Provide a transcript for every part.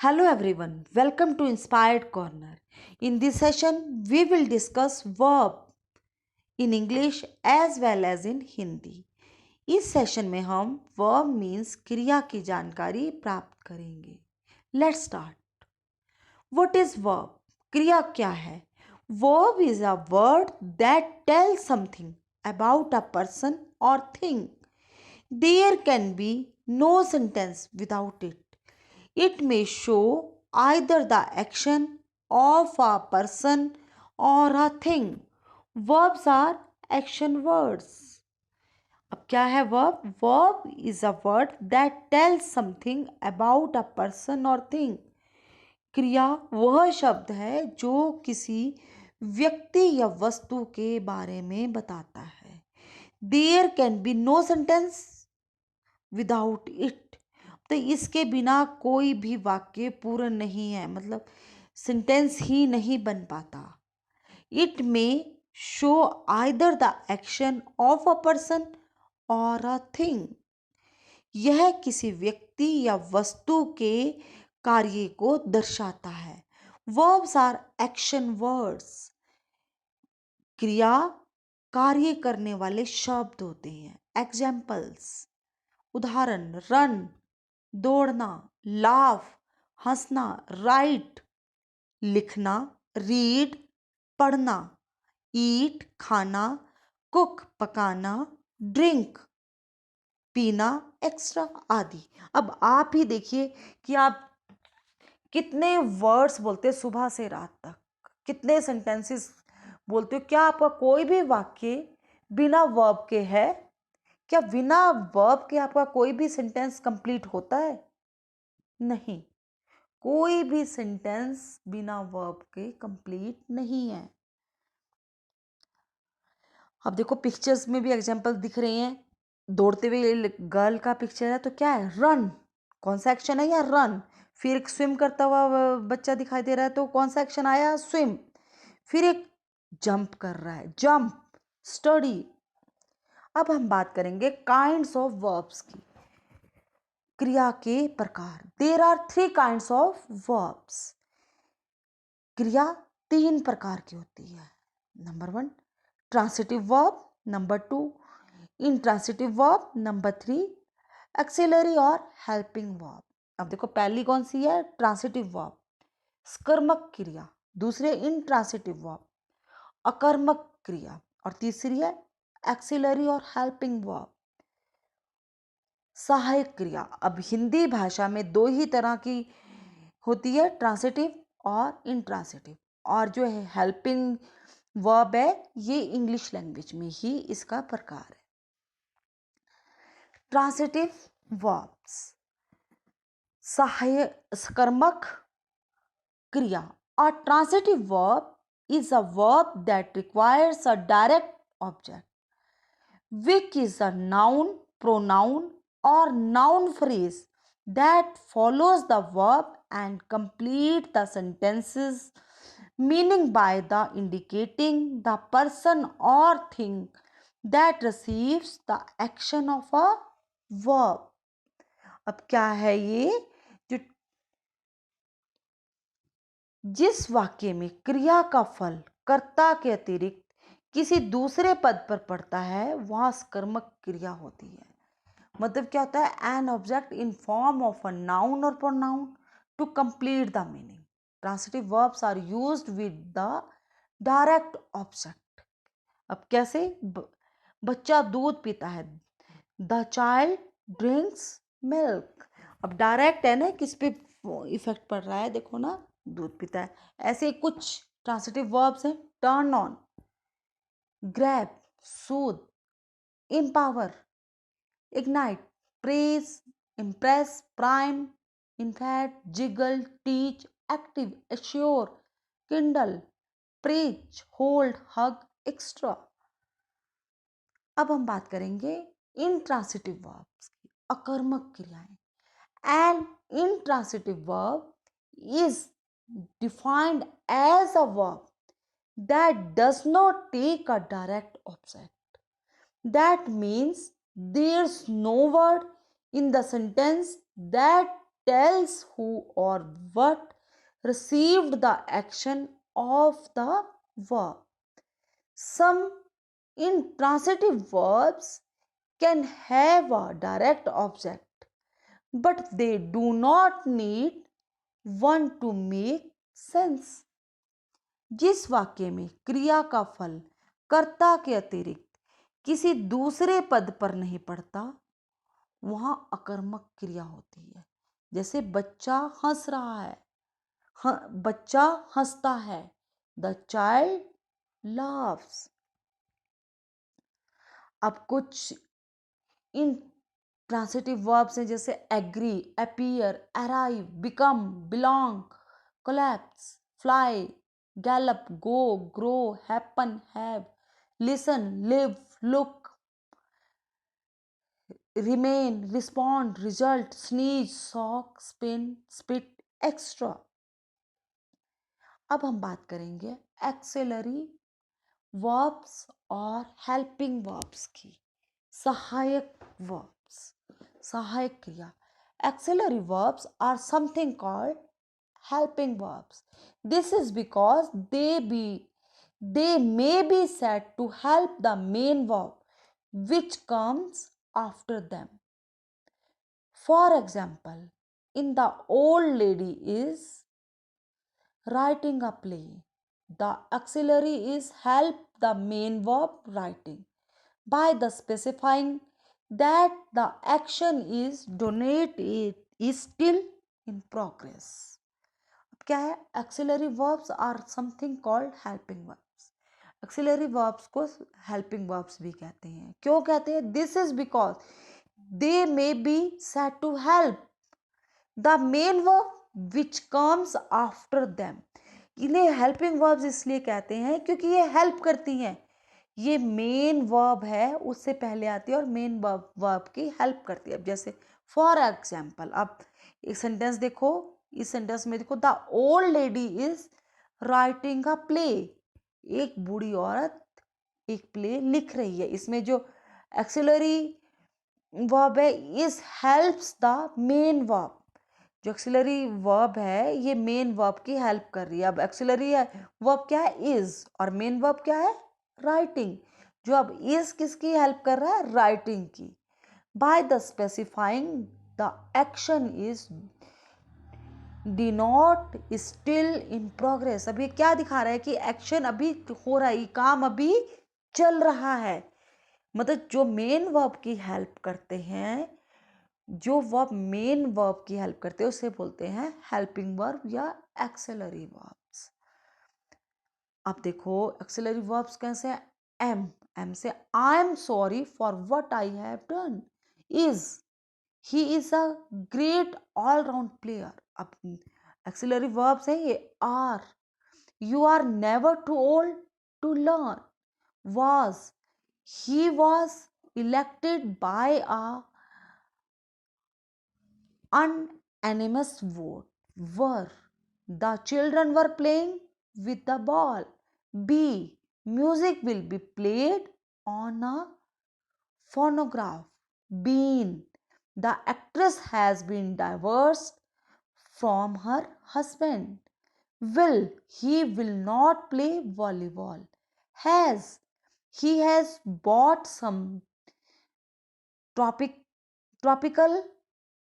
Hello everyone, welcome to Inspired Corner. In this session, we will discuss verb in English as well as in Hindi. इस session में हम verb means क्रिया की जानकारी प्राप्त करेंगे. Let's start. What is verb? क्रिया क्या है? Verb is a word that tells something about a person or thing. There can be no sentence without it. It may show either the action of a person or a thing. Verbs are action words. अब क्या है verb? Verb is a word that tells something about a person or thing. क्रिया वह शब्द है जो किसी व्यक्ति या वस्तु के बारे में बताता है. There can be no sentence without it. तो इसके बिना कोई भी वाक्य पूर्ण नहीं है, मतलब सेंटेंस ही नहीं बन पाता. इट में show either the action of a person और अ थिंग. यह किसी व्यक्ति या वस्तु के कार्य को दर्शाता है. Verbs are action words. क्रिया कार्य करने वाले शब्द होते हैं. एग्जाम्पल्स, उदाहरण, रन दौड़ना, लाफ हंसना, राइट लिखना, रीड पढ़ना, ईट खाना, कुक पकाना, ड्रिंक पीना, एक्स्ट्रा आदि. अब आप ही देखिए कि आप कितने वर्ड्स बोलते हैं सुबह से रात तक, कितने सेंटेंसेस बोलते हो. क्या आपका कोई भी वाक्य बिना वर्ब के है? क्या बिना वर्ब के आपका कोई भी सेंटेंस कंप्लीट होता है? नहीं, कोई भी सेंटेंस बिना वर्ब के कंप्लीट नहीं है. अब देखो पिक्चर्स में भी एग्जांपल दिख रहे हैं. दौड़ते हुए गर्ल का पिक्चर है तो क्या है? रन. कौन सा एक्शन है? या रन. फिर एक स्विम करता हुआ बच्चा दिखाई दे रहा है तो कौन सा एक्शन आया? स्विम. फिर एक जंप कर रहा है, जंप. स्टडी. अब हम बात करेंगे काइंड्स ऑफ वर्ब्स की. क्रिया के प्रकार. There are 3 kinds of verbs. क्रिया 3 प्रकार की होती है. Number 1 transitive verb, number 2 intransitive verb, number 3 auxiliary और हेल्पिंग वर्ब. अब देखो पहली कौन सी है? ट्रांसिटिव वर्ब, सकर्मक क्रिया. दूसरे इंट्रांसिटिव वर्ब, अकर्मक क्रिया. और तीसरी है एक्सिलरी और हेल्पिंग वर्ब, सहायक क्रिया. अब हिंदी भाषा में 2 ही तरह की होती है, ट्रांसिटिव और इंट्रांसिटिव. और जो है हेल्पिंग वर्ब है, ये इंग्लिश लैंग्वेज में ही इसका प्रकार है. ट्रांसिटिव वर्ब्स, सहायक सकर्मक क्रिया. A transitive verb is a verb that requires a direct object, which is a noun, pronoun, or noun phrase that follows the verb and complete the sentences, meaning by the indicating the person or thing that receives the action of a verb. अब क्या है ये? जो जिस वाक्य में क्रिया का फल कर्ता के अतिरिक्त किसी दूसरे पद पर पड़ता है वह सकर्मक क्रिया होती है. मतलब क्या होता है? An object in form of a noun और pronoun to complete the meaning. Transitive verbs are used with the direct object. अब कैसे? बच्चा दूध पीता है, द चाइल्ड ड्रिंक्स मिल्क. अब डायरेक्ट है ना, किस पे इफेक्ट पड़ रहा है? देखो ना, दूध पीता है. ऐसे कुछ ट्रांसिटिव वर्ब्स हैं. Turn on, grab, Sood, empower, ignite, praise, impress, prime, infat, jiggle, teach, active, assure, kindle, preach, hold, hug, extra. अब हम बात करेंगे इंट्रांसिटिव वर्ब्स की, अकर्मक क्रियाएं. An intransitive verb is defined as a verb that does not take a direct object. That means there's no word in the sentence that tells who or what received the action of the verb. Some intransitive verbs can have a direct object, but they do not need one to make sense. जिस वाक्य में क्रिया का फल कर्ता के अतिरिक्त किसी दूसरे पद पर नहीं पड़ता वहां अकर्मक क्रिया होती है। जैसे बच्चा हंस रहा है, बच्चा हंसता है, द चाइल्ड laughs। अब कुछ इन ट्रांसिटिव वर्ब्स हैं जैसे agree, appear, arrive, become, belong, collapse, fly, gallop, go, grow, happen, have, listen, live, look, remain, respond, result, sneeze, soak, spin, spit, extra. अब हम बात करेंगे एक्सेलरी वर्ब्स और हेल्पिंग वर्ब्स की। सहायक वर्ब्स, सहायक क्रिया। Auxiliary verbs are something called helping verbs. This is because they may be said to help the main verb which comes after them. For example, in The Old Lady is writing a play. The auxiliary is help the main verb writing by the specifying that the action is donate it is still in progress. क्या है? Auxiliary verbs are something called helping verbs. Auxiliary verbs को helping verbs भी कहते हैं। क्यों कहते हैं? This is because they may be said to help the main verb which comes after them. इन्हें हेल्पिंग वर्ब्स इसलिए कहते हैं क्योंकि ये हेल्प करती हैं। ये मेन वर्ब है उससे पहले आती है और मेन वर्ब की हेल्प करती है। अब जैसे फॉर एग्जाम्पल, अब एक सेंटेंस देखो, इस सेंटेंस में देखो, the old lady is writing a play. एक बूढ़ी औरत एक प्ले लिख रही है। इसमें जो एक्सिलरी वर्ब है इस हेल्प्स द मेन वर्ब। जो एक्सिलरी वर्ब है ये मेन वर्ब की हेल्प कर रही है। अब एक्सिलरी वर्ब क्या है? इज, और मेन वर्ब क्या है? राइटिंग। जो अब इज किसकी हेल्प कर रहा है? राइटिंग की। By the specifying the action is denote still in progress. अभी क्या दिखा रहा है कि एक्शन अभी हो रहा है, काम अभी चल रहा है। मतलब जो मेन वर्ब की हेल्प करते हैं, जो वर्ब मेन वर्ब की हेल्प करते हैं उसे बोलते हैं हेल्पिंग वर्ब या एक्सेलरी वर्ब्स। अब देखो एक्सेलरी वर्ब्स कैसे हैं? एम से I am sorry for what I have done. Is, he is a great all round player. अब एक्सिलरी वर्ब्स हैं ये are, you are never too old to learn. Was, he was elected by a unanimous vote. Were, the children were playing with the ball. B, music will be played on a phonograph. Been, the actress has been divorced from her husband. Will, he will not play volleyball. Has, he has bought some tropical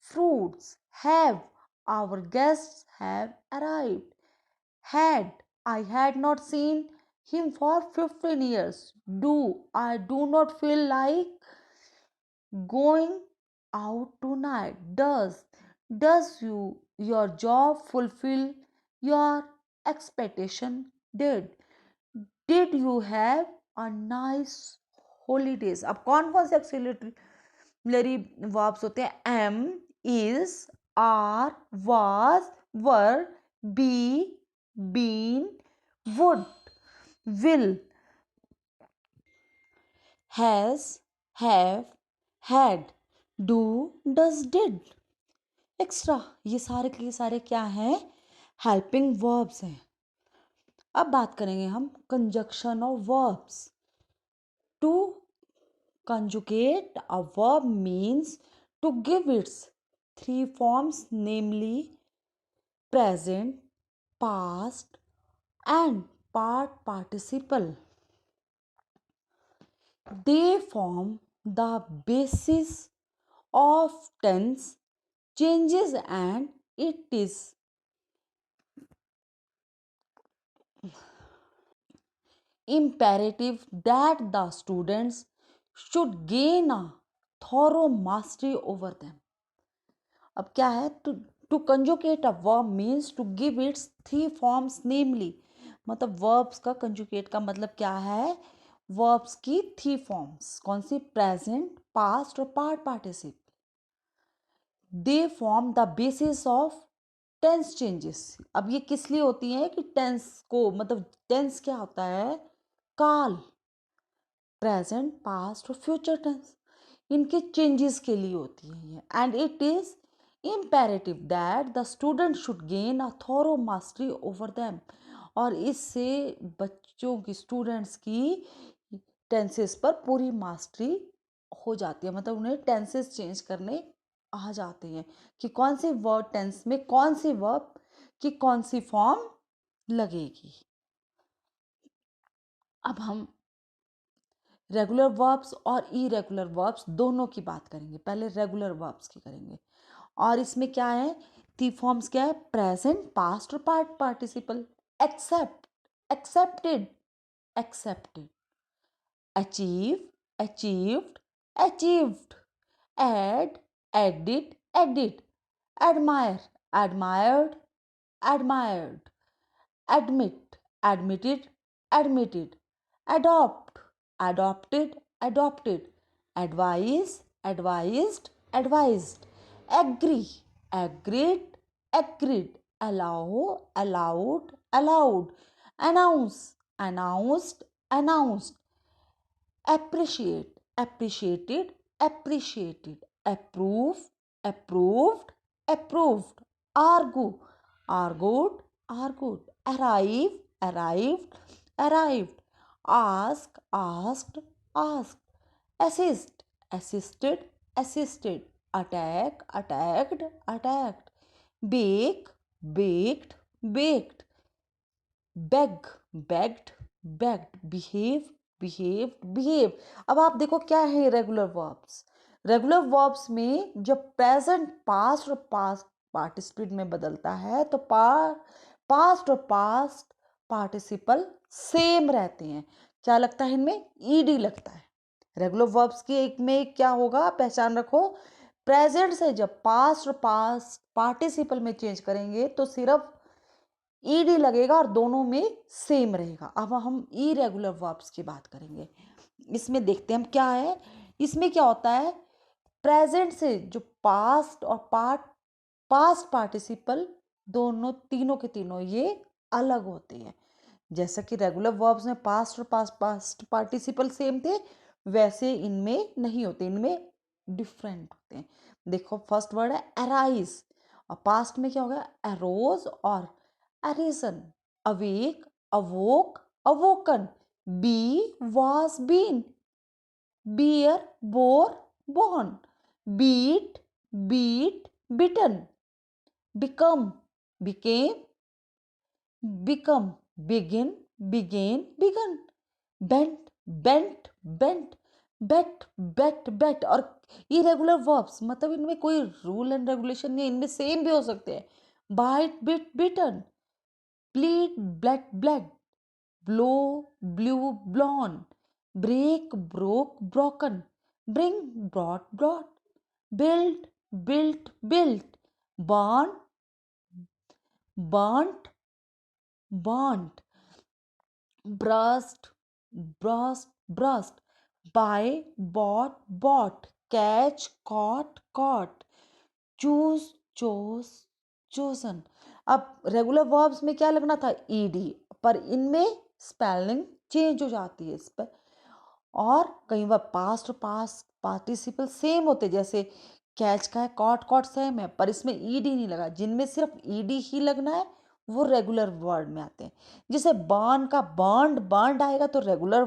fruits. Have, our guests have arrived. Had, I had not seen him for 15 years. Do, I do not feel like going out tonight. Does your job fulfill your expectation? Did you have a nice holidays? अब कौन कौन से axillary verbs होते हैं? Am, is, are, was, were, be, been, would, will, has, have, had, do, does, did, extra. ये सारे के सारे क्या हैं? हेल्पिंग वर्ब्स हैं। अब बात करेंगे हम conjunction of verbs. To conjugate a verb means to give its three forms, namely present, past, and participle. They form the basis of tense changes, and it is imperative that the students should gain a thorough mastery over them. अब क्या है, to conjugate a verb means to give its three forms, namely मतलब verbs का conjugate का मतलब क्या है, verbs की थ्री फॉर्म्स कौन सी, प्रेजेंट, पास्ट और participle. They form the basis of tense changes. अब ये किस लिए होती हैं कि टेंस को मतलब टेंस क्या होता है, काल, प्रेजेंट, पास्ट और फ्यूचर टेंस, इनके चेंजेस के लिए होती है ये. And it is imperative that the student should gain a thorough mastery over them. और इससे बच्चों की, स्टूडेंट्स की टेंसेस पर पूरी मास्टरी हो जाती है, मतलब उन्हें टेंसेस चेंज करने आ जाते हैं कि कौन से वर्ड टेंस में कौन सी वर्ब की कौन सी फॉर्म लगेगी. अब हम रेगुलर वर्ब्स और इरेगुलर वर्ब्स दोनों की बात करेंगे. पहले रेगुलर वर्ब्स की करेंगे. और इसमें क्या है, थ्री फॉर्म्स क्या है, प्रेजेंट, पास्ट और participle. Accept, accepted, accepted. Achieve, achieved, achieved. Add, added, added. Admire, admired, admired. Admit, admitted, admitted. Adopt, adopted, adopted. Advise, advised, advised. Agree, agreed, agreed. Allow, allowed, allowed. Announce, announced, announced. Appreciate, appreciated, appreciated. Approve, approved, approved. Argue, argued, argued. Arrive, arrived, arrived. Ask, asked, asked. Assist, assisted, assisted. Attack, attacked, attacked. Bake, baked, baked. Beg, begged, begged. Behave, behaved, behaved. अब आप देखो क्या है regular verbs. Regular verbs में जब present, past और past participle में बदलता है तो पास्ट और पास्ट पार्टिसिपल सेम रहते हैं. क्या लगता है इनमें, ईडी लगता है. रेगुलर वर्ब्स की एक में क्या होगा, पहचान रखो, प्रेजेंट से जब पास्ट और पास्ट पार्टिसिपल में चेंज करेंगे तो सिर्फ ईडी लगेगा और दोनों में सेम रहेगा. अब हम इरेगुलर वर्ब्स की बात करेंगे. इसमें देखते हैं हम क्या है. इसमें क्या होता है, प्रेजेंट से जो पास्ट और पास्ट पार्टिसिपल दोनों, तीनों के तीनों ये अलग होते हैं. जैसा कि रेगुलर वर्ब्स में पास्ट और पास्ट पार्टिसिपल सेम थे, वैसे इनमें नहीं होते, इनमें डिफरेंट होते हैं. देखो फर्स्ट वर्ड है अराइज, और पास्ट में क्या होगा, अरोज और arisen. Awake, awoke, awoken. Be, was, been. Bear, bore, born. Beat, beat, bitten. Become, became, become. Begin, began, begun. Bent, bent, bent. Bet, bet, bet. और इरेगुलर वर्ब्स मतलब इनमें कोई रूल एंड रेगुलेशन नहीं, इनमें same भी हो सकते हैं. बाइट, बिट, बिटन. Bleed, bled, bled. Blow, blew, blown. Break, broke, broken. Bring, brought, brought. Build, built, built. Burn, burnt, burnt. Burst, burst, burst. Buy, bought, bought. Catch, caught, caught. Choose, chose, chosen. अब regular verbs में क्या लगना था, ED, पर इनमें spelling change हो जाती है इस पर. और कई बार पास्ट और पास्ट पार्टिसिपल सेम होते, जैसे कैच का है, कॉट कॉट सेम है, पर इसमें ईडी नहीं लगा. जिनमें सिर्फ ईडी ही लगना है वो रेगुलर वर्ड में आते हैं. जैसे बर्न का बर्न्ड, बर्न्ड आएगा तो रेगुलर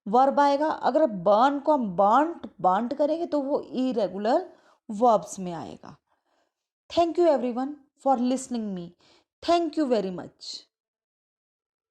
वर्ब आएगा. अगर बर्न को हम बर्न्ट करेंगे तो वो इरेगुलर वर्ब्स में आएगा. Thank you everyone for listening me. Thank you very much.